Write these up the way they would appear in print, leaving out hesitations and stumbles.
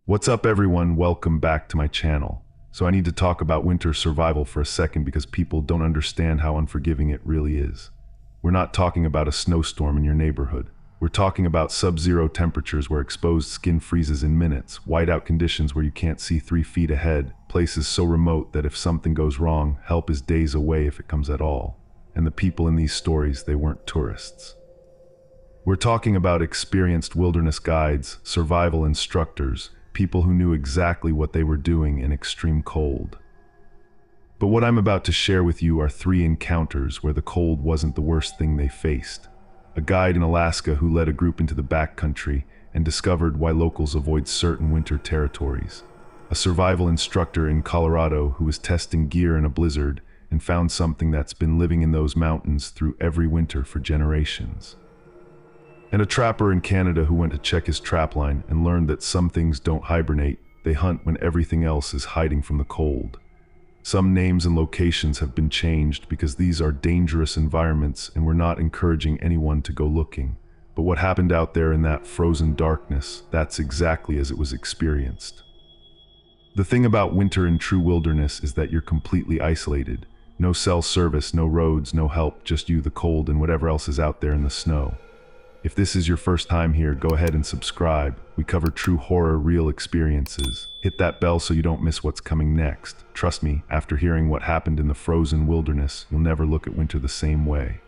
What's up everyone, welcome back to my channel. So I need to talk about winter survival for a second because people don't understand how unforgiving it really is. We're not talking about a snowstorm in your neighborhood. We're talking about sub-zero temperatures where exposed skin freezes in minutes, whiteout conditions where you can't see 3 feet ahead, places so remote that if something goes wrong, help is days away if it comes at all. And the people in these stories, they weren't tourists. We're talking about experienced wilderness guides, survival instructors, people who knew exactly what they were doing in extreme cold. But what I'm about to share with you are 3 encounters where the cold wasn't the worst thing they faced. A guide in Alaska who led a group into the backcountry and discovered why locals avoid certain winter territories. A survival instructor in Colorado who was testing gear in a blizzard and found something that's been living in those mountains through every winter for generations. And a trapper in Canada who went to check his trapline and learned that some things don't hibernate, they hunt when everything else is hiding from the cold. Some names and locations have been changed because these are dangerous environments and we're not encouraging anyone to go looking. But what happened out there in that frozen darkness, that's exactly as it was experienced. The thing about winter in true wilderness is that you're completely isolated. No cell service, no roads, no help, just you, the cold, and whatever else is out there in the snow. If this is your first time here, go ahead and subscribe. We cover true horror, real experiences. Hit that bell so you don't miss what's coming next. Trust me, after hearing what happened in the frozen wilderness, you'll never look at winter the same way.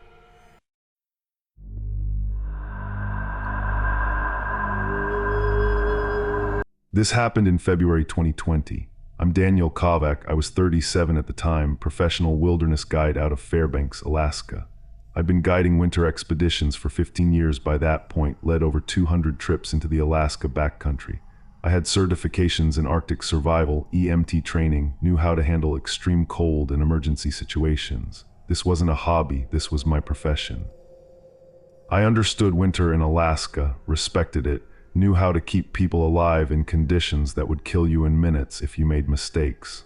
This happened in February 2020. I'm Daniel Kovac. I was 37 at the time, professional wilderness guide out of Fairbanks, Alaska. I'd been guiding winter expeditions for 15 years by that point, led over 200 trips into the Alaska backcountry. I had certifications in Arctic survival, EMT training, knew how to handle extreme cold and emergency situations. This wasn't a hobby, this was my profession. I understood winter in Alaska, respected it, knew how to keep people alive in conditions that would kill you in minutes if you made mistakes.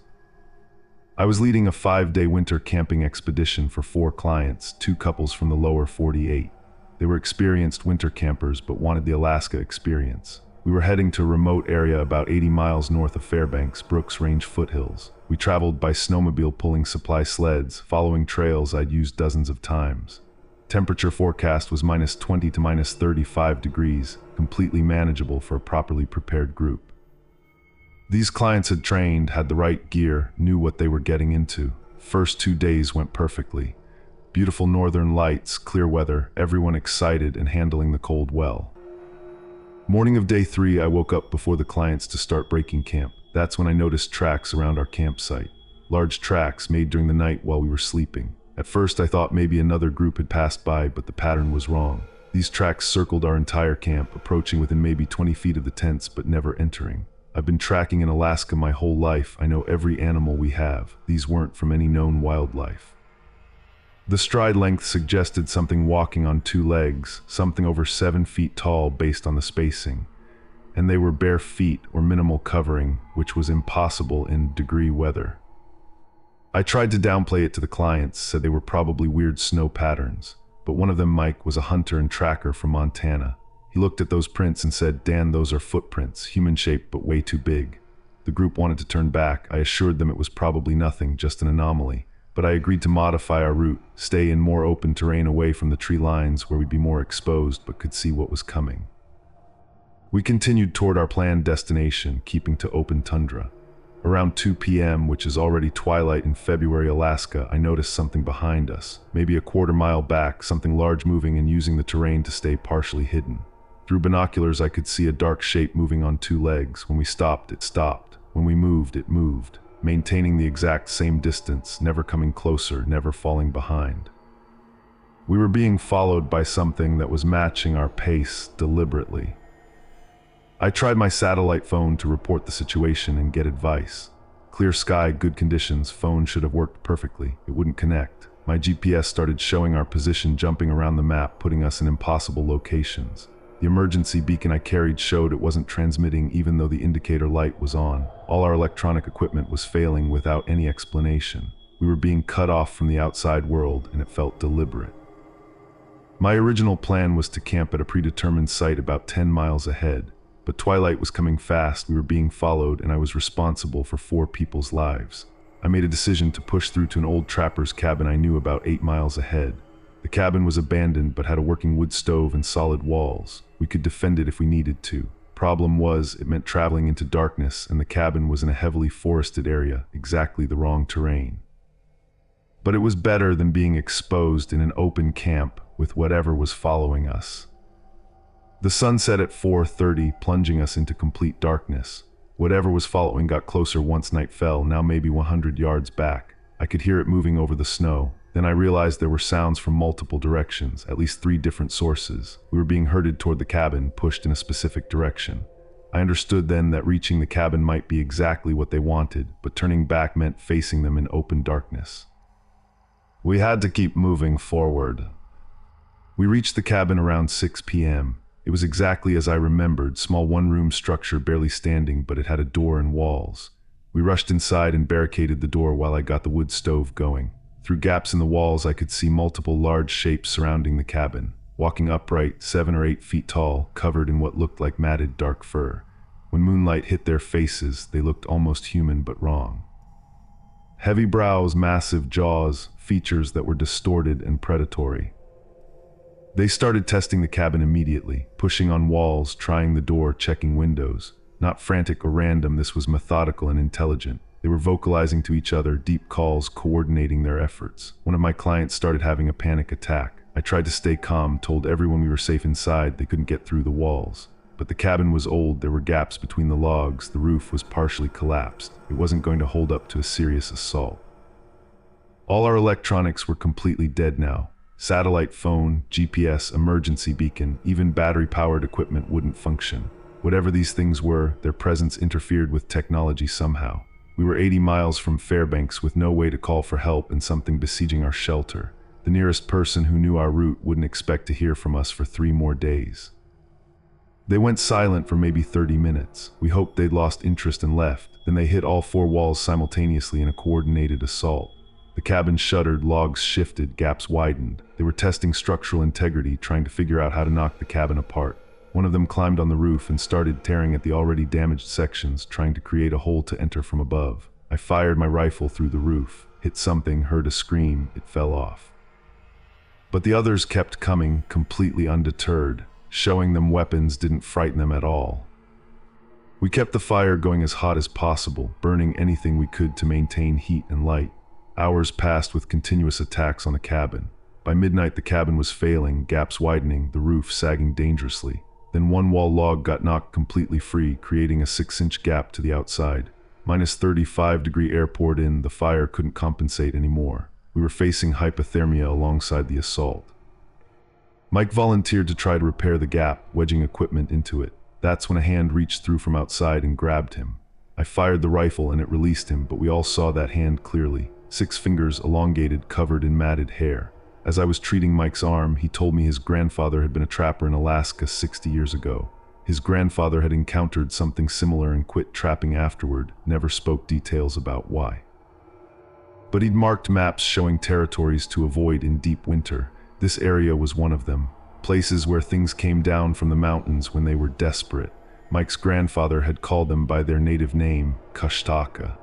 I was leading a 5-day winter camping expedition for 4 clients, 2 couples from the lower 48. They were experienced winter campers but wanted the Alaska experience. We were heading to a remote area about 80 miles north of Fairbanks, Brooks Range foothills. We traveled by snowmobile pulling supply sleds, following trails I'd used dozens of times. Temperature forecast was -20 to -35 degrees, completely manageable for a properly prepared group. These clients had trained, had the right gear, knew what they were getting into. First 2 days went perfectly. Beautiful northern lights, clear weather, everyone excited and handling the cold well. Morning of day 3, I woke up before the clients to start breaking camp. That's when I noticed tracks around our campsite. Large tracks made during the night while we were sleeping. At first I thought maybe another group had passed by, but the pattern was wrong. These tracks circled our entire camp, approaching within maybe 20 feet of the tents, but never entering. I've been tracking in Alaska my whole life. I know every animal we have. These weren't from any known wildlife. The stride length suggested something walking on 2 legs, something over 7 feet tall based on the spacing. And they were bare feet or minimal covering, which was impossible in degree weather. I tried to downplay it to the clients, said they were probably weird snow patterns. But one of them, Mike, was a hunter and tracker from Montana. He looked at those prints and said, "Dan, those are footprints, human-shaped but way too big." The group wanted to turn back. I assured them it was probably nothing, just an anomaly. But I agreed to modify our route, stay in more open terrain away from the tree lines where we'd be more exposed but could see what was coming. We continued toward our planned destination, keeping to open tundra. Around 2 p.m., which is already twilight in February, Alaska, I noticed something behind us, maybe a quarter mile back, something large moving and using the terrain to stay partially hidden. Through binoculars, I could see a dark shape moving on 2 legs. When we stopped, it stopped. When we moved, it moved, maintaining the exact same distance, never coming closer, never falling behind. We were being followed by something that was matching our pace deliberately. I tried my satellite phone to report the situation and get advice. Clear sky, good conditions, phone should have worked perfectly. It wouldn't connect. My GPS started showing our position, jumping around the map, putting us in impossible locations. The emergency beacon I carried showed it wasn't transmitting even though the indicator light was on. All our electronic equipment was failing without any explanation. We were being cut off from the outside world, and it felt deliberate. My original plan was to camp at a predetermined site about 10 miles ahead. But twilight was coming fast, we were being followed, and I was responsible for 4 people's lives. I made a decision to push through to an old trapper's cabin I knew about 8 miles ahead. The cabin was abandoned but had a working wood stove and solid walls. We could defend it if we needed to. Problem was, it meant traveling into darkness, and the cabin was in a heavily forested area, exactly the wrong terrain. But it was better than being exposed in an open camp with whatever was following us. The sun set at 4:30, plunging us into complete darkness. Whatever was following got closer once night fell, now maybe 100 yards back. I could hear it moving over the snow. Then I realized there were sounds from multiple directions, at least 3 different sources. We were being herded toward the cabin, pushed in a specific direction. I understood then that reaching the cabin might be exactly what they wanted, but turning back meant facing them in open darkness. We had to keep moving forward. We reached the cabin around 6 p.m. It was exactly as I remembered, small one-room structure barely standing, but it had a door and walls. We rushed inside and barricaded the door while I got the wood stove going. Through gaps in the walls, I could see multiple large shapes surrounding the cabin, walking upright, 7 or 8 feet tall, covered in what looked like matted dark fur. When moonlight hit their faces, they looked almost human but wrong. Heavy brows, massive jaws, features that were distorted and predatory. They started testing the cabin immediately, pushing on walls, trying the door, checking windows. Not frantic or random, this was methodical and intelligent. They were vocalizing to each other, deep calls, coordinating their efforts. One of my clients started having a panic attack. I tried to stay calm, told everyone we were safe inside, they couldn't get through the walls. But the cabin was old, there were gaps between the logs, the roof was partially collapsed. It wasn't going to hold up to a serious assault. All our electronics were completely dead now. Satellite phone, GPS, emergency beacon, even battery-powered equipment wouldn't function. Whatever these things were, their presence interfered with technology somehow. We were 80 miles from Fairbanks with no way to call for help and something besieging our shelter. The nearest person who knew our route wouldn't expect to hear from us for 3 more days. They went silent for maybe 30 minutes. We hoped they'd lost interest and left. Then they hit all 4 walls simultaneously in a coordinated assault. The cabin shuddered, logs shifted, gaps widened. They were testing structural integrity, trying to figure out how to knock the cabin apart. One of them climbed on the roof and started tearing at the already damaged sections, trying to create a hole to enter from above. I fired my rifle through the roof, hit something, heard a scream, it fell off. But the others kept coming, completely undeterred. Showing them weapons didn't frighten them at all. We kept the fire going as hot as possible, burning anything we could to maintain heat and light. Hours passed with continuous attacks on the cabin. By midnight, the cabin was failing, gaps widening, the roof sagging dangerously. Then one wall log got knocked completely free, creating a 6-inch gap to the outside. Minus 35-degree air poured in, the fire couldn't compensate anymore. We were facing hypothermia alongside the assault. Mike volunteered to try to repair the gap, wedging equipment into it. That's when a hand reached through from outside and grabbed him. I fired the rifle and it released him, but we all saw that hand clearly. 6 fingers, elongated, covered in matted hair. As I was treating Mike's arm, he told me his grandfather had been a trapper in Alaska 60 years ago. His grandfather had encountered something similar and quit trapping afterward, never spoke details about why. But he'd marked maps showing territories to avoid in deep winter. This area was one of them. Places where things came down from the mountains when they were desperate. Mike's grandfather had called them by their native name, Kashtaka.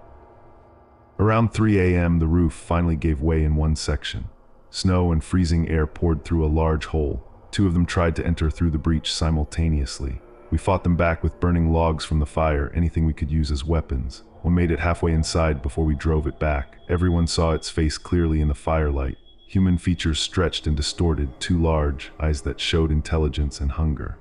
Around 3 a.m., the roof finally gave way in one section. Snow and freezing air poured through a large hole. 2 of them tried to enter through the breach simultaneously. We fought them back with burning logs from the fire, anything we could use as weapons. One made it halfway inside before we drove it back. Everyone saw its face clearly in the firelight. Human features stretched and distorted, too large, eyes that showed intelligence and hunger.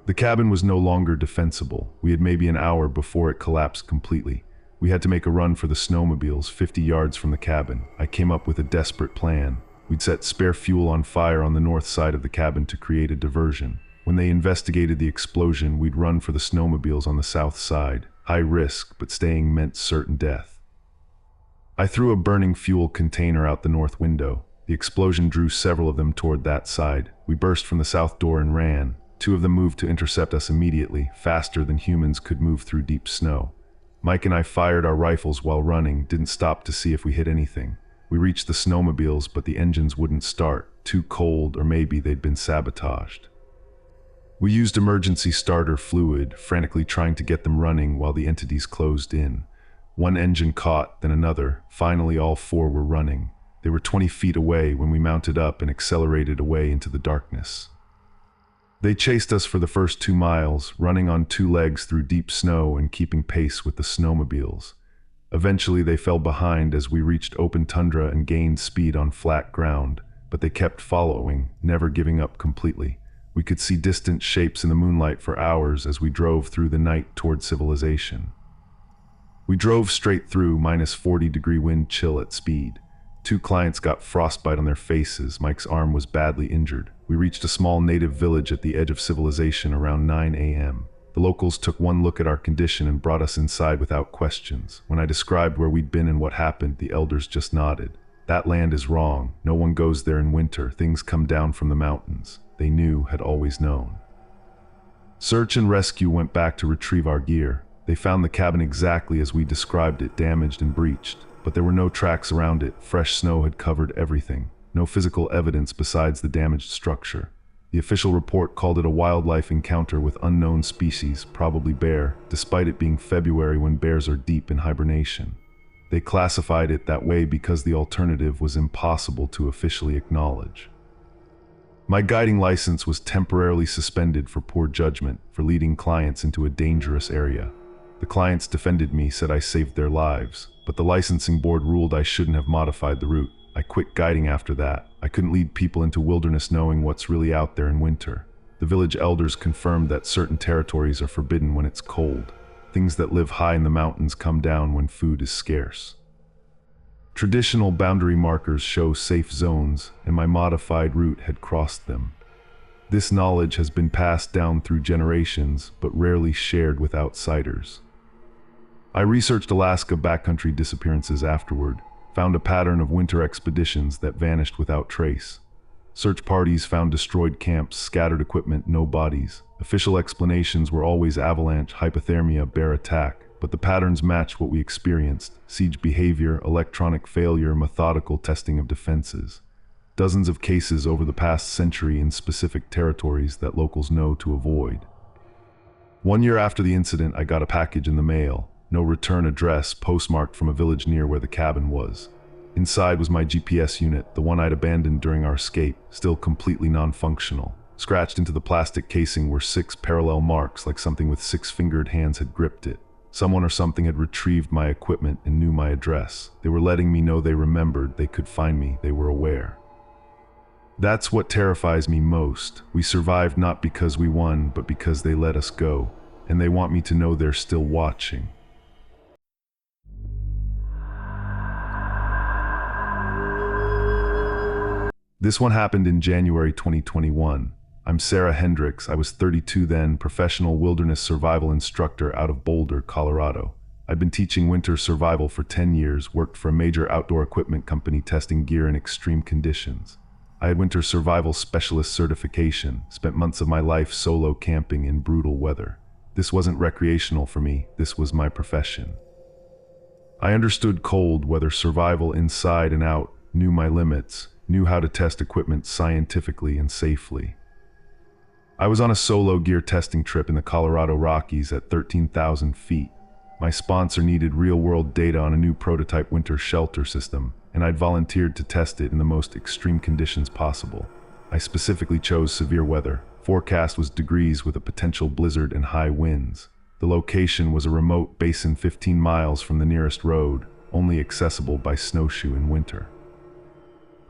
The cabin was no longer defensible. We had maybe an hour before it collapsed completely. We had to make a run for the snowmobiles 50 yards from the cabin. I came up with a desperate plan. We'd set spare fuel on fire on the north side of the cabin to create a diversion. When they investigated the explosion, we'd run for the snowmobiles on the south side. High risk, but staying meant certain death. I threw a burning fuel container out the north window. The explosion drew several of them toward that side. We burst from the south door and ran. 2 of them moved to intercept us immediately, faster than humans could move through deep snow. Mike and I fired our rifles while running, didn't stop to see if we hit anything. We reached the snowmobiles, but the engines wouldn't start. Too cold, or maybe they'd been sabotaged. We used emergency starter fluid, frantically trying to get them running while the entities closed in. One engine caught, then another. Finally, all four were running. They were 20 feet away when we mounted up and accelerated away into the darkness. They chased us for the first 2 miles, running on 2 legs through deep snow and keeping pace with the snowmobiles. Eventually, they fell behind as we reached open tundra and gained speed on flat ground, but they kept following, never giving up completely. We could see distant shapes in the moonlight for hours as we drove through the night toward civilization. We drove straight through -40-degree wind chill at speed. 2 clients got frostbite on their faces. Mike's arm was badly injured. We reached a small native village at the edge of civilization around 9 a.m. The locals took one look at our condition and brought us inside without questions. When I described where we'd been and what happened, the elders just nodded. That land is wrong. No one goes there in winter. Things come down from the mountains. They knew, had always known. Search and rescue went back to retrieve our gear. They found the cabin exactly as we described it, damaged and breached. But there were no tracks around it. Fresh snow had covered everything. No physical evidence besides the damaged structure. The official report called it a wildlife encounter with unknown species, probably bear, despite it being February when bears are deep in hibernation. They classified it that way because the alternative was impossible to officially acknowledge. My guiding license was temporarily suspended for poor judgment, for leading clients into a dangerous area. The clients defended me, said I saved their lives, but the licensing board ruled I shouldn't have modified the route. I quit guiding after that. I couldn't lead people into wilderness knowing what's really out there in winter. The village elders confirmed that certain territories are forbidden when it's cold. Things that live high in the mountains come down when food is scarce. Traditional boundary markers show safe zones, and my modified route had crossed them. This knowledge has been passed down through generations, but rarely shared with outsiders. I researched Alaska backcountry disappearances afterward, found a pattern of winter expeditions that vanished without trace. Search parties found destroyed camps, scattered equipment, no bodies. Official explanations were always avalanche, hypothermia, bear attack, but the patterns matched what we experienced: siege behavior, electronic failure, methodical testing of defenses. Dozens of cases over the past century in specific territories that locals know to avoid. 1 year after the incident, I got a package in the mail. No return address, postmarked from a village near where the cabin was. Inside was my GPS unit, the one I'd abandoned during our escape, still completely non-functional. Scratched into the plastic casing were 6 parallel marks, like something with 6-fingered hands had gripped it. Someone or something had retrieved my equipment and knew my address. They were letting me know they remembered, they could find me, they were aware. That's what terrifies me most. We survived not because we won, but because they let us go. And they want me to know they're still watching. This one happened in January 2021. I'm Sarah Hendricks. I was 32 then, professional wilderness survival instructor out of Boulder, Colorado. I'd been teaching winter survival for 10 years, worked for a major outdoor equipment company testing gear in extreme conditions. I had winter survival specialist certification, spent months of my life solo camping in brutal weather. This wasn't recreational for me, this was my profession. I understood cold weather survival inside and out, knew my limits, knew how to test equipment scientifically and safely. I was on a solo gear testing trip in the Colorado Rockies at 13,000 feet. My sponsor needed real-world data on a new prototype winter shelter system, and I'd volunteered to test it in the most extreme conditions possible. I specifically chose severe weather. Forecast was degrees with a potential blizzard and high winds. The location was a remote basin 15 miles from the nearest road, only accessible by snowshoe in winter.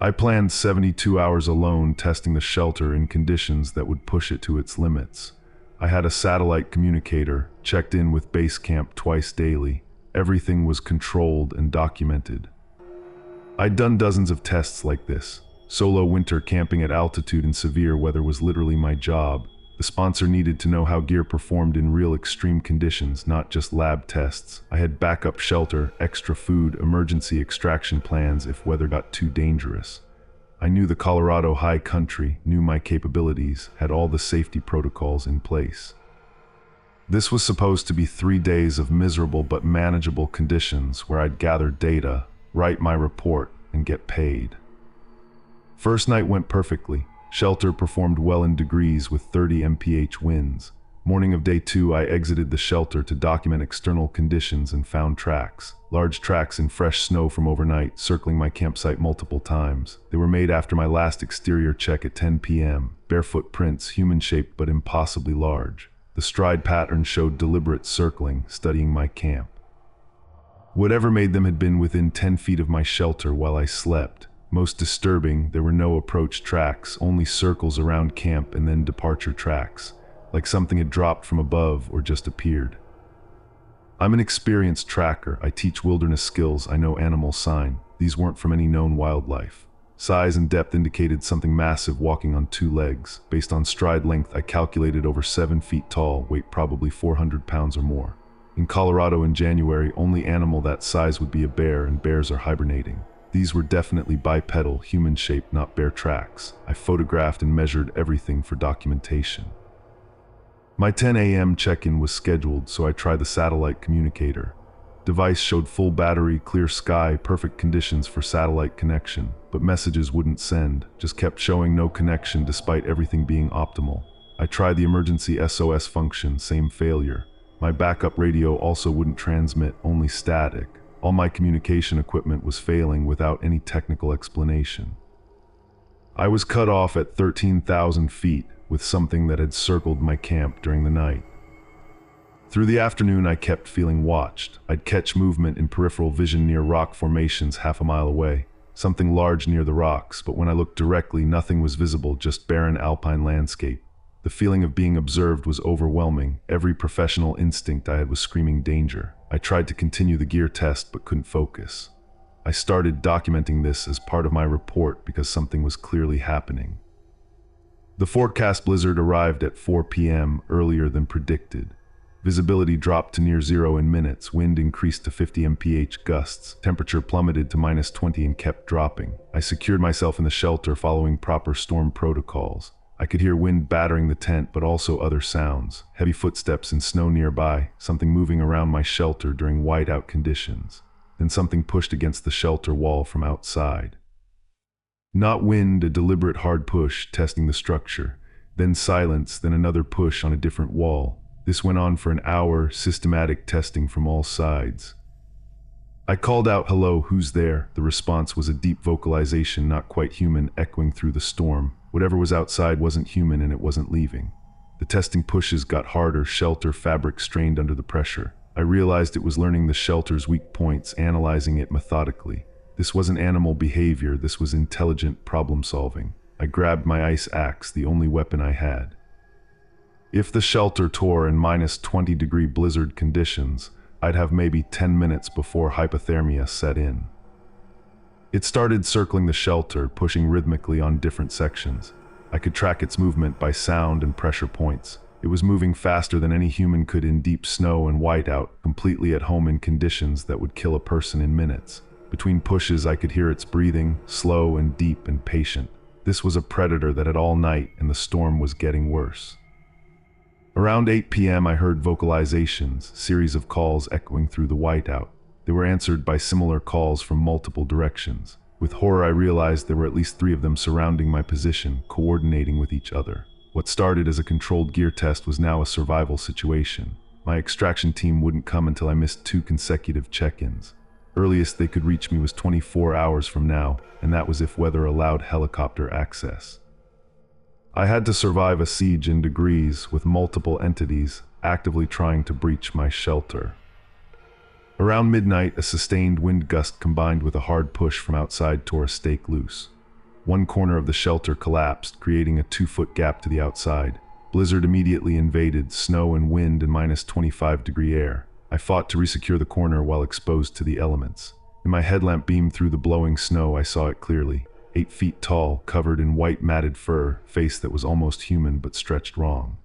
I planned 72 hours alone testing the shelter in conditions that would push it to its limits. I had a satellite communicator, checked in with base camp twice daily. Everything was controlled and documented. I'd done dozens of tests like this. Solo winter camping at altitude in severe weather was literally my job. The sponsor needed to know how gear performed in real extreme conditions, not just lab tests. I had backup shelter, extra food, emergency extraction plans if weather got too dangerous. I knew the Colorado high country, knew my capabilities, had all the safety protocols in place. This was supposed to be 3 days of miserable but manageable conditions where I'd gather data, write my report, and get paid. First night went perfectly. Shelter performed well in degrees with 30 mph winds. Morning of day 2, I exited the shelter to document external conditions and found tracks. Large tracks in fresh snow from overnight, circling my campsite multiple times. They were made after my last exterior check at 10 p.m. Barefoot prints, human-shaped but impossibly large. The stride pattern showed deliberate circling, studying my camp. Whatever made them had been within 10 feet of my shelter while I slept. Most disturbing, there were no approach tracks, only circles around camp and then departure tracks, like something had dropped from above or just appeared. I'm an experienced tracker. I teach wilderness skills. I know animal sign. These weren't from any known wildlife. Size and depth indicated something massive walking on 2 legs. Based on stride length, I calculated over 7 feet tall, weight probably 400 pounds or more. In Colorado in January, only animal that size would be a bear, and bears are hibernating. These were definitely bipedal, human-shaped, not bear tracks. I photographed and measured everything for documentation. My 10 a.m. check-in was scheduled, so I tried the satellite communicator. Device showed full battery, clear sky, perfect conditions for satellite connection, but messages wouldn't send, just kept showing no connection despite everything being optimal. I tried the emergency SOS function, same failure. My backup radio also wouldn't transmit, only static. All my communication equipment was failing without any technical explanation. I was cut off at 13,000 feet with something that had circled my camp during the night. Through the afternoon, I kept feeling watched. I'd catch movement in peripheral vision near rock formations half a mile away, something large near the rocks, but when I looked directly, nothing was visible, just barren alpine landscape. The feeling of being observed was overwhelming. Every professional instinct I had was screaming danger. I tried to continue the gear test but couldn't focus. I started documenting this as part of my report because something was clearly happening. The forecast blizzard arrived at 4 p.m., earlier than predicted. Visibility dropped to near zero in minutes, wind increased to 50 mph gusts, temperature plummeted to -20 and kept dropping. I secured myself in the shelter following proper storm protocols. I could hear wind battering the tent, but also other sounds. Heavy footsteps in snow nearby, something moving around my shelter during whiteout conditions. Then something pushed against the shelter wall from outside. Not wind, a deliberate hard push, testing the structure. Then silence, then another push on a different wall. This went on for an hour, systematic testing from all sides. I called out, "Hello, who's there?" The response was a deep vocalization, not quite human, echoing through the storm. Whatever was outside wasn't human, and it wasn't leaving. The testing pushes got harder, shelter fabric strained under the pressure. I realized it was learning the shelter's weak points, analyzing it methodically. This wasn't animal behavior, this was intelligent problem solving. I grabbed my ice axe, the only weapon I had. If the shelter tore in -20-degree blizzard conditions, I'd have maybe 10 minutes before hypothermia set in. It started circling the shelter, pushing rhythmically on different sections. I could track its movement by sound and pressure points. It was moving faster than any human could in deep snow and whiteout, completely at home in conditions that would kill a person in minutes. Between pushes, I could hear its breathing, slow and deep and patient. This was a predator that had all night, and the storm was getting worse. Around 8 p.m. I heard vocalizations, series of calls echoing through the whiteout. They were answered by similar calls from multiple directions. With horror, I realized there were at least 3 of them surrounding my position, coordinating with each other. What started as a controlled gear test was now a survival situation. My extraction team wouldn't come until I missed 2 consecutive check-ins. Earliest they could reach me was 24 hours from now, and that was if weather allowed helicopter access. I had to survive a siege in degrees with multiple entities actively trying to breach my shelter. Around midnight, a sustained wind gust combined with a hard push from outside tore a stake loose. One corner of the shelter collapsed, creating a 2-foot gap to the outside. Blizzard immediately invaded, snow and wind and -25-degree air. I fought to resecure the corner while exposed to the elements. In my headlamp beam through the blowing snow, I saw it clearly. 8 feet tall, covered in white matted fur, face that was almost human but stretched wrong.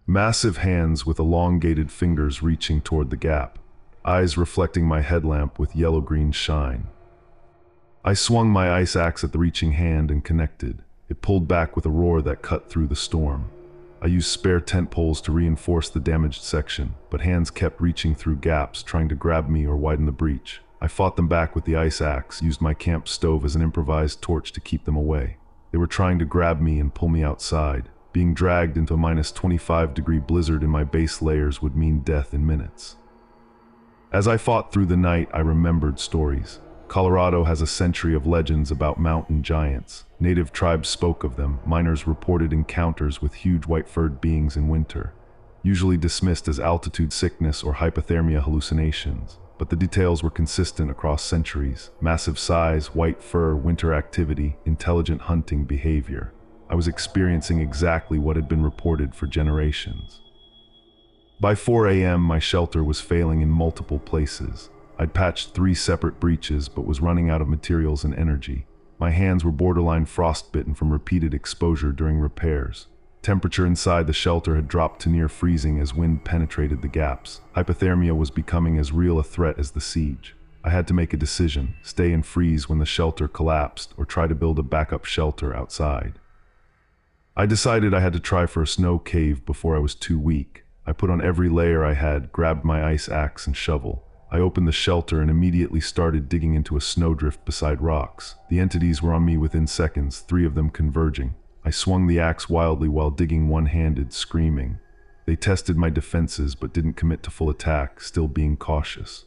Massive hands with elongated fingers reaching toward the gap. Eyes reflecting my headlamp with yellow-green shine. I swung my ice axe at the reaching hand and connected. It pulled back with a roar that cut through the storm. I used spare tent poles to reinforce the damaged section, but hands kept reaching through gaps, trying to grab me or widen the breach. I fought them back with the ice axe, used my camp stove as an improvised torch to keep them away. They were trying to grab me and pull me outside. Being dragged into a -25-degree blizzard in my base layers would mean death in minutes. As I fought through the night, I remembered stories. Colorado has a century of legends about mountain giants. Native tribes spoke of them. Miners reported encounters with huge white-furred beings in winter, usually dismissed as altitude sickness or hypothermia hallucinations. But the details were consistent across centuries: massive size, white fur, winter activity, intelligent hunting behavior. I was experiencing exactly what had been reported for generations. By 4 a.m., my shelter was failing in multiple places. I'd patched 3 separate breaches, but was running out of materials and energy. My hands were borderline frostbitten from repeated exposure during repairs. Temperature inside the shelter had dropped to near freezing as wind penetrated the gaps. Hypothermia was becoming as real a threat as the siege. I had to make a decision: stay and freeze when the shelter collapsed, or try to build a backup shelter outside. I decided I had to try for a snow cave before I was too weak. I put on every layer I had, grabbed my ice axe and shovel. I opened the shelter and immediately started digging into a snowdrift beside rocks. The entities were on me within seconds, 3 of them converging. I swung the axe wildly while digging one-handed, screaming. They tested my defenses but didn't commit to full attack, still being cautious.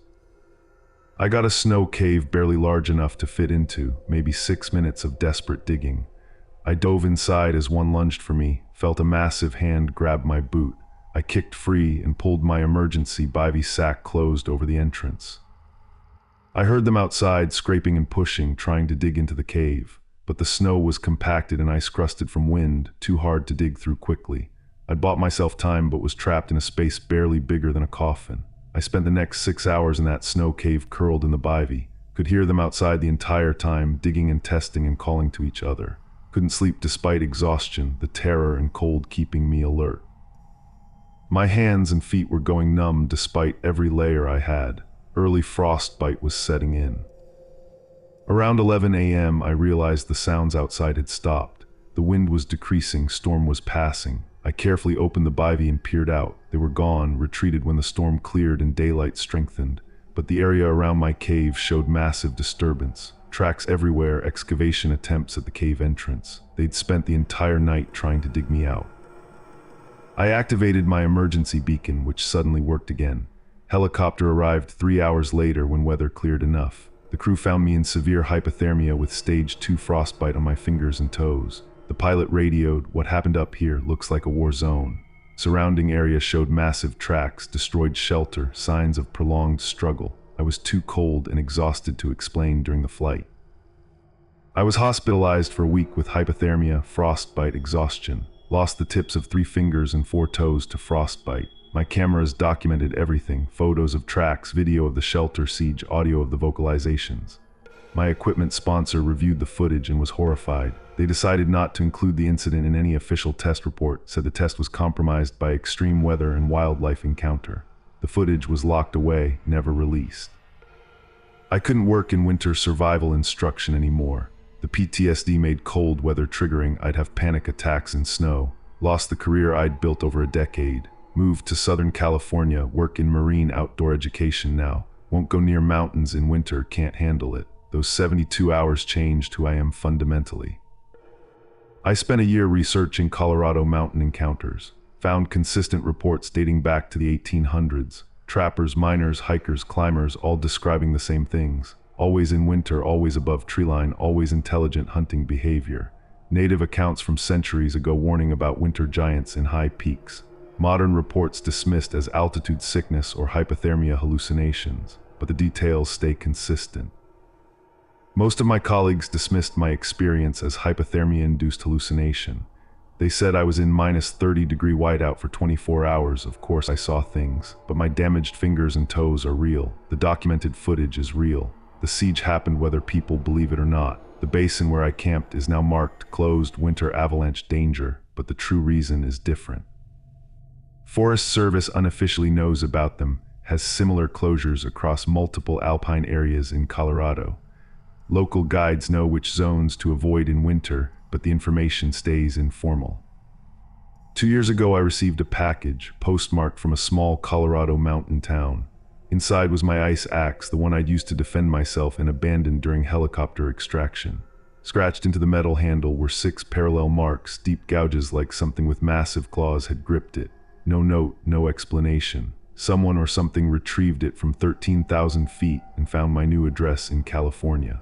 I got a snow cave barely large enough to fit into, maybe 6 minutes of desperate digging. I dove inside as one lunged for me, felt a massive hand grab my boot. I kicked free and pulled my emergency bivy sack closed over the entrance. I heard them outside scraping and pushing, trying to dig into the cave, but the snow was compacted and ice-crusted from wind, too hard to dig through quickly. I'd bought myself time but was trapped in a space barely bigger than a coffin. I spent the next 6 hours in that snow cave curled in the bivy. Could hear them outside the entire time, digging and testing and calling to each other. Couldn't sleep despite exhaustion, the terror and cold keeping me alert. My hands and feet were going numb despite every layer I had. Early frostbite was setting in. Around 11 a.m., I realized the sounds outside had stopped. The wind was decreasing, storm was passing. I carefully opened the bivy and peered out. They were gone, retreated when the storm cleared and daylight strengthened. But the area around my cave showed massive disturbance. Tracks everywhere, excavation attempts at the cave entrance. They'd spent the entire night trying to dig me out. I activated my emergency beacon, which suddenly worked again. Helicopter arrived 3 hours later when weather cleared enough. The crew found me in severe hypothermia with stage 2 frostbite on my fingers and toes. The pilot radioed, "What happened up here looks like a war zone." Surrounding area showed massive tracks, destroyed shelter, signs of prolonged struggle. I was too cold and exhausted to explain during the flight. I was hospitalized for a week with hypothermia, frostbite, exhaustion. Lost the tips of 3 fingers and 4 toes to frostbite. My cameras documented everything: photos of tracks, video of the shelter siege, audio of the vocalizations. My equipment sponsor reviewed the footage and was horrified. They decided not to include the incident in any official test report, said the test was compromised by extreme weather and wildlife encounter. The footage was locked away, never released. I couldn't work in winter survival instruction anymore. The PTSD made cold weather triggering. I'd have panic attacks in snow. Lost the career I'd built over a decade. Moved to Southern California, work in marine outdoor education now. Won't go near mountains in winter, can't handle it. Those 72 hours changed who I am fundamentally. I spent a year researching Colorado mountain encounters. Found consistent reports dating back to the 1800s. Trappers, miners, hikers, climbers, all describing the same things. Always in winter, always above treeline, always intelligent hunting behavior. Native accounts from centuries ago warning about winter giants in high peaks. Modern reports dismissed as altitude sickness or hypothermia hallucinations, but the details stay consistent. Most of my colleagues dismissed my experience as hypothermia-induced hallucination. They said I was in -30-degree whiteout for 24 hours. Of course I saw things, but my damaged fingers and toes are real. The documented footage is real. The siege happened whether people believe it or not. The basin where I camped is now marked closed winter avalanche danger, but the true reason is different. Forest Service unofficially knows about them, has similar closures across multiple alpine areas in Colorado. Local guides know which zones to avoid in winter, but the information stays informal. 2 years ago I received a package, postmarked from a small Colorado mountain town. Inside was my ice axe, the one I'd used to defend myself and abandoned during helicopter extraction. Scratched into the metal handle were 6 parallel marks, deep gouges like something with massive claws had gripped it. No note, no explanation. Someone or something retrieved it from 13,000 feet and found my new address in California.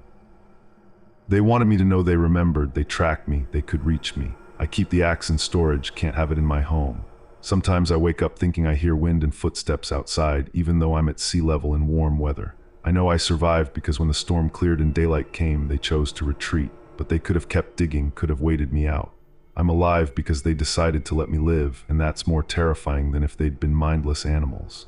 They wanted me to know they remembered, they tracked me, they could reach me. I keep the axe in storage, can't have it in my home. Sometimes I wake up thinking I hear wind and footsteps outside, even though I'm at sea level in warm weather. I know I survived because when the storm cleared and daylight came, they chose to retreat, but they could have kept digging, could have waited me out. I'm alive because they decided to let me live, and that's more terrifying than if they'd been mindless animals.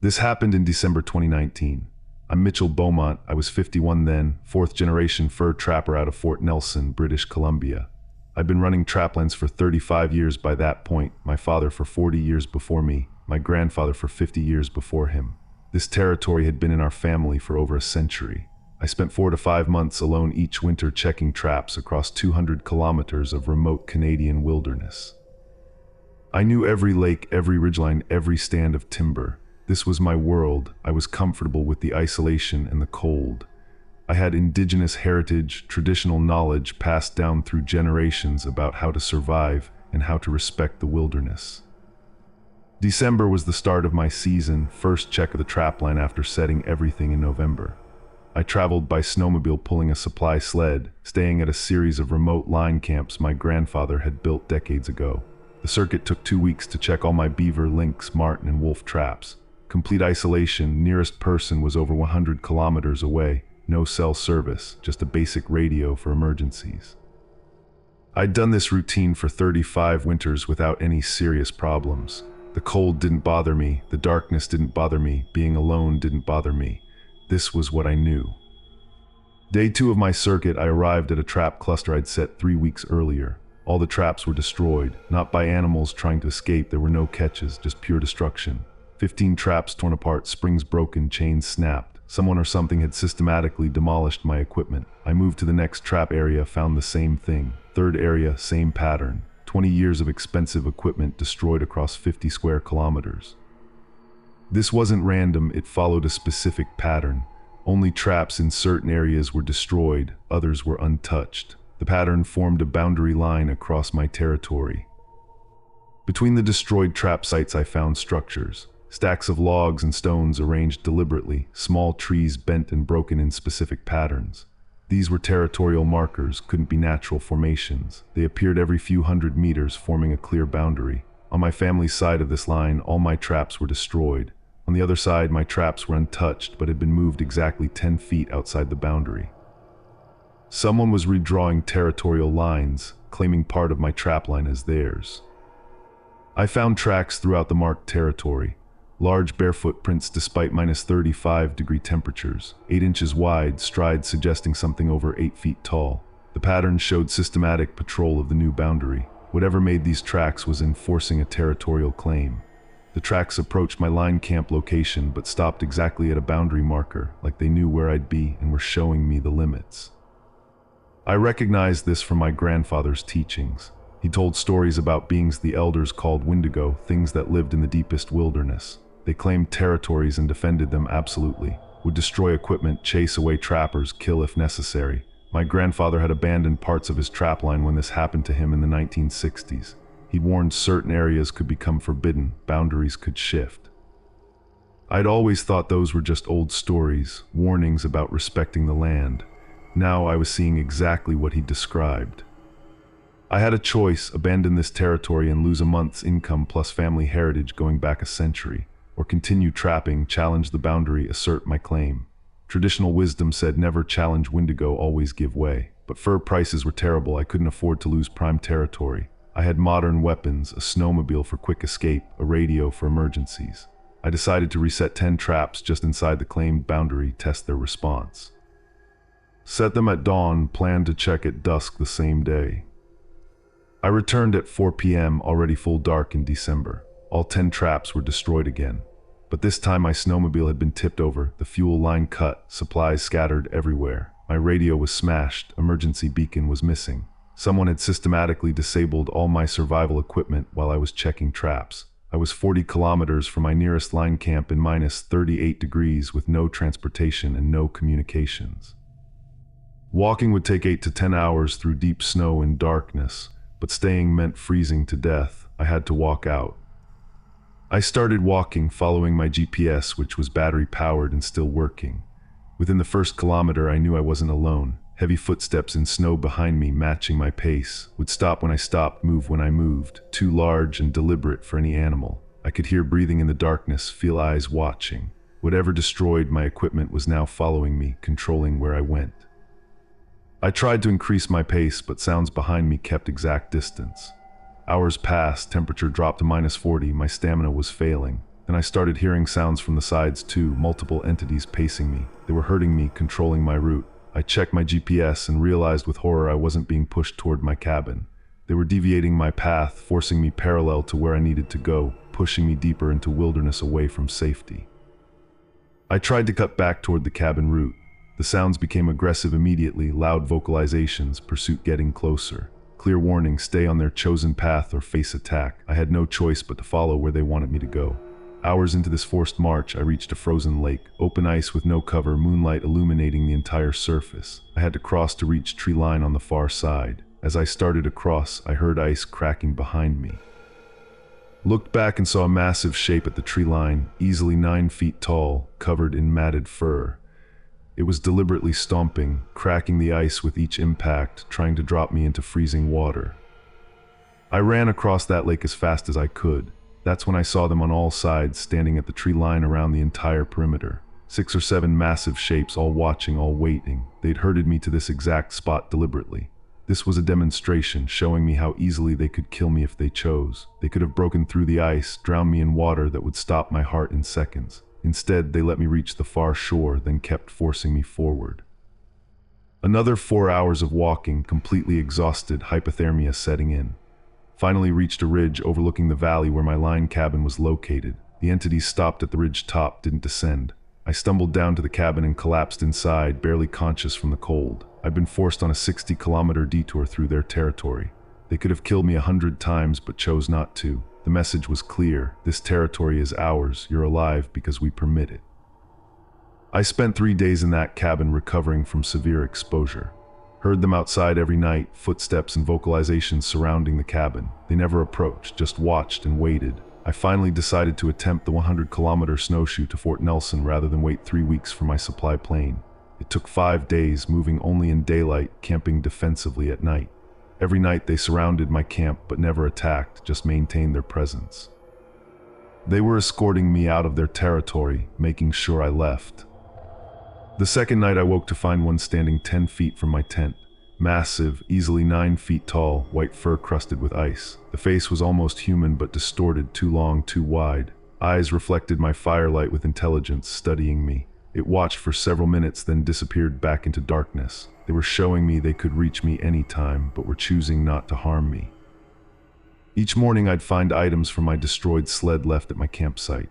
This happened in December 2019. I'm Mitchell Beaumont. I was 51 then, 4th-generation fur trapper out of Fort Nelson, British Columbia. I'd been running traplines for 35 years by that point, my father for 40 years before me, my grandfather for 50 years before him. This territory had been in our family for over a century. I spent 4 to 5 months alone each winter checking traps across 200 kilometers of remote Canadian wilderness. I knew every lake, every ridgeline, every stand of timber. This was my world. I was comfortable with the isolation and the cold. I had indigenous heritage, traditional knowledge passed down through generations about how to survive and how to respect the wilderness. December was the start of my season, first check of the trapline after setting everything in November. I traveled by snowmobile pulling a supply sled, staying at a series of remote line camps my grandfather had built decades ago. The circuit took 2 weeks to check all my beaver, lynx, marten, and wolf traps. Complete isolation, nearest person was over 100 kilometers away, no cell service, just a basic radio for emergencies. I'd done this routine for 35 winters without any serious problems. The cold didn't bother me, the darkness didn't bother me, being alone didn't bother me. This was what I knew. Day 2 of my circuit, I arrived at a trap cluster I'd set 3 weeks earlier. All the traps were destroyed, not by animals trying to escape, there were no catches, just pure destruction. 15 traps torn apart, springs broken, chains snapped. Someone or something had systematically demolished my equipment. I moved to the next trap area, found the same thing. Third area, same pattern. 20 years of expensive equipment destroyed across 50 square kilometers. This wasn't random, it followed a specific pattern. Only traps in certain areas were destroyed, others were untouched. The pattern formed a boundary line across my territory. Between the destroyed trap sites I found structures. Stacks of logs and stones arranged deliberately, small trees bent and broken in specific patterns. These were territorial markers, couldn't be natural formations. They appeared every few hundred meters, forming a clear boundary. On my family's side of this line, all my traps were destroyed. On the other side, my traps were untouched, but had been moved exactly 10 feet outside the boundary. Someone was redrawing territorial lines, claiming part of my trapline as theirs. I found tracks throughout the marked territory. Large bare footprints despite minus 35-degree temperatures, 8 inches wide, strides suggesting something over 8 feet tall. The pattern showed systematic patrol of the new boundary. Whatever made these tracks was enforcing a territorial claim. The tracks approached my line camp location but stopped exactly at a boundary marker, like they knew where I'd be and were showing me the limits. I recognized this from my grandfather's teachings. He told stories about beings the elders called Wendigo, things that lived in the deepest wilderness. They claimed territories and defended them absolutely, would destroy equipment, chase away trappers, kill if necessary. My grandfather had abandoned parts of his trapline when this happened to him in the 1960s. He'd warned certain areas could become forbidden, boundaries could shift. I'd always thought those were just old stories, warnings about respecting the land. Now I was seeing exactly what he described. I had a choice, abandon this territory and lose a month's income plus family heritage going back a century, or continue trapping, challenge the boundary, assert my claim. Traditional wisdom said never challenge Wendigo, always give way. But fur prices were terrible, I couldn't afford to lose prime territory. I had modern weapons, a snowmobile for quick escape, a radio for emergencies. I decided to reset 10 traps just inside the claimed boundary, test their response. Set them at dawn, planned to check at dusk the same day. I returned at 4 p.m., already full dark in December. All 10 traps were destroyed again. But this time my snowmobile had been tipped over, the fuel line cut, supplies scattered everywhere. My radio was smashed, emergency beacon was missing. Someone had systematically disabled all my survival equipment while I was checking traps. I was 40 kilometers from my nearest line camp in minus 38 degrees with no transportation and no communications. Walking would take 8 to 10 hours through deep snow and darkness, but staying meant freezing to death. I had to walk out. I started walking, following my GPS, which was battery-powered and still working. Within the first kilometer, I knew I wasn't alone. Heavy footsteps in snow behind me, matching my pace, would stop when I stopped, move when I moved, too large and deliberate for any animal. I could hear breathing in the darkness, feel eyes watching. Whatever destroyed my equipment was now following me, controlling where I went. I tried to increase my pace, but sounds behind me kept exact distance. Hours passed, temperature dropped to minus 40, my stamina was failing. Then I started hearing sounds from the sides too, multiple entities pacing me. They were hurting me, controlling my route. I checked my GPS and realized with horror I wasn't being pushed toward my cabin. They were deviating my path, forcing me parallel to where I needed to go, pushing me deeper into wilderness away from safety. I tried to cut back toward the cabin route. The sounds became aggressive immediately, loud vocalizations, pursuit getting closer. Clear warning, stay on their chosen path or face attack. I had no choice but to follow where they wanted me to go. Hours into this forced march, I reached a frozen lake, open ice with no cover, moonlight illuminating the entire surface. I had to cross to reach tree line on the far side. As I started across, I heard ice cracking behind me. Looked back and saw a massive shape at the tree line, easily 9 feet tall, covered in matted fur. It was deliberately stomping, cracking the ice with each impact, trying to drop me into freezing water. I ran across that lake as fast as I could. That's when I saw them on all sides, standing at the tree line around the entire perimeter. 6 or 7 massive shapes, all watching, all waiting. They'd herded me to this exact spot deliberately. This was a demonstration, showing me how easily they could kill me if they chose. They could have broken through the ice, drowned me in water that would stop my heart in seconds. Instead, they let me reach the far shore, then kept forcing me forward. Another 4 hours of walking, completely exhausted, hypothermia setting in. Finally reached a ridge overlooking the valley where my line cabin was located. The entities stopped at the ridge top, didn't descend. I stumbled down to the cabin and collapsed inside, barely conscious from the cold. I'd been forced on a 60-kilometer detour through their territory. They could have killed me 100 times, but chose not to. The message was clear. This territory is ours. You're alive because we permit it. I spent 3 days in that cabin recovering from severe exposure. Heard them outside every night, footsteps and vocalizations surrounding the cabin. They never approached, just watched and waited. I finally decided to attempt the 100-kilometer snowshoe to Fort Nelson rather than wait 3 weeks for my supply plane. It took 5 days, moving only in daylight, camping defensively at night. Every night they surrounded my camp but never attacked, just maintained their presence. They were escorting me out of their territory, making sure I left. The second night I woke to find one standing 10 feet from my tent. Massive, easily 9 feet tall, white fur crusted with ice. The face was almost human but distorted, too long, too wide. Eyes reflected my firelight with intelligence, studying me. It watched for several minutes, then disappeared back into darkness. They were showing me they could reach me anytime, but were choosing not to harm me. Each morning I'd find items from my destroyed sled left at my campsite.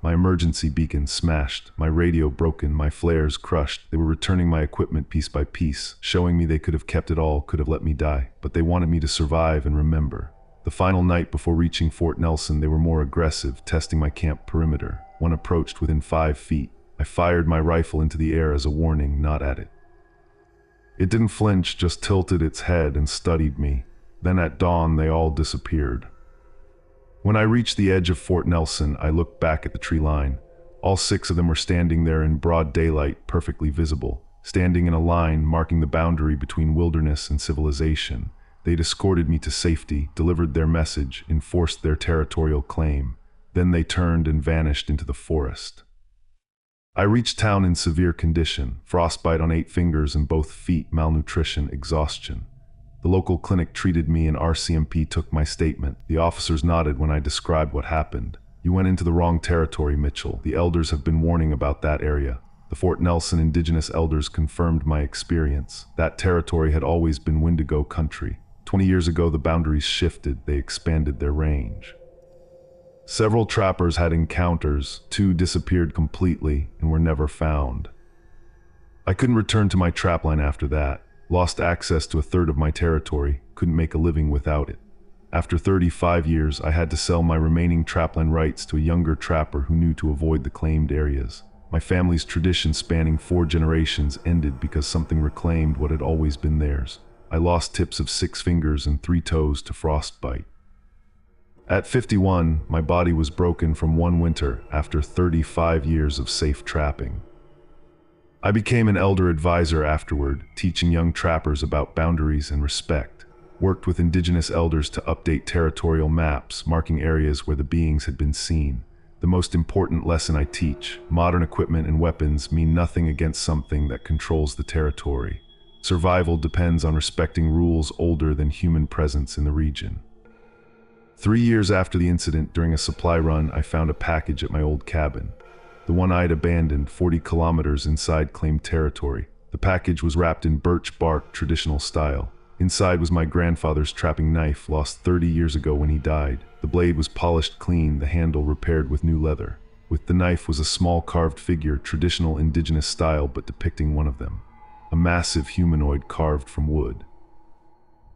My emergency beacon smashed, my radio broken, my flares crushed. They were returning my equipment piece by piece, showing me they could have kept it all, could have let me die. But they wanted me to survive and remember. The final night before reaching Fort Nelson, they were more aggressive, testing my camp perimeter. One approached within 5 feet. I fired my rifle into the air as a warning, not at it. It didn't flinch, just tilted its head and studied me. Then at dawn, they all disappeared. When I reached the edge of Fort Nelson, I looked back at the tree line. All 6 of them were standing there in broad daylight, perfectly visible, standing in a line marking the boundary between wilderness and civilization. They'd escorted me to safety, delivered their message, enforced their territorial claim. Then they turned and vanished into the forest. I reached town in severe condition, frostbite on 8 fingers and both feet, malnutrition, exhaustion. The local clinic treated me and RCMP took my statement. The officers nodded when I described what happened. You went into the wrong territory, Mitchell. The elders have been warning about that area. The Fort Nelson indigenous elders confirmed my experience. That territory had always been Wendigo country. 20 years ago, the boundaries shifted. They expanded their range. Several trappers had encounters. 2 disappeared completely and were never found. I couldn't return to my trapline after that. Lost access to 1/3 of my territory, couldn't make a living without it. After 35 years, I had to sell my remaining trapland rights to a younger trapper who knew to avoid the claimed areas. My family's tradition spanning 4 generations ended because something reclaimed what had always been theirs. I lost tips of 6 fingers and 3 toes to frostbite. At 51, my body was broken from one winter after 35 years of safe trapping. I became an elder advisor afterward, teaching young trappers about boundaries and respect. Worked with indigenous elders to update territorial maps, marking areas where the beings had been seen. The most important lesson I teach: modern equipment and weapons mean nothing against something that controls the territory. Survival depends on respecting rules older than human presence in the region. 3 years after the incident, during a supply run, I found a package at my old cabin. The one I'd abandoned 40 kilometers inside claimed territory. The package was wrapped in birch bark, traditional style. Inside was my grandfather's trapping knife, lost 30 years ago when he died. The blade was polished clean, the handle repaired with new leather. With the knife was a small carved figure, traditional indigenous style, but depicting one of them. A massive humanoid carved from wood.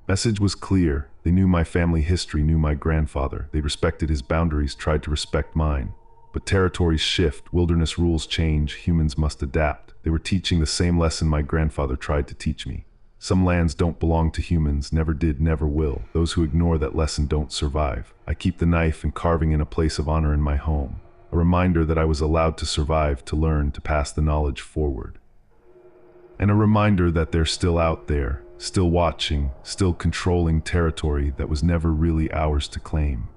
Message was clear. They knew my family history, knew my grandfather. They respected his boundaries, tried to respect mine. But territories shift, wilderness rules change, humans must adapt. They were teaching the same lesson my grandfather tried to teach me. Some lands don't belong to humans, never did, never will. Those who ignore that lesson don't survive. I keep the knife and carving in a place of honor in my home. A reminder that I was allowed to survive, to learn, to pass the knowledge forward. And a reminder that they're still out there, still watching, still controlling territory that was never really ours to claim.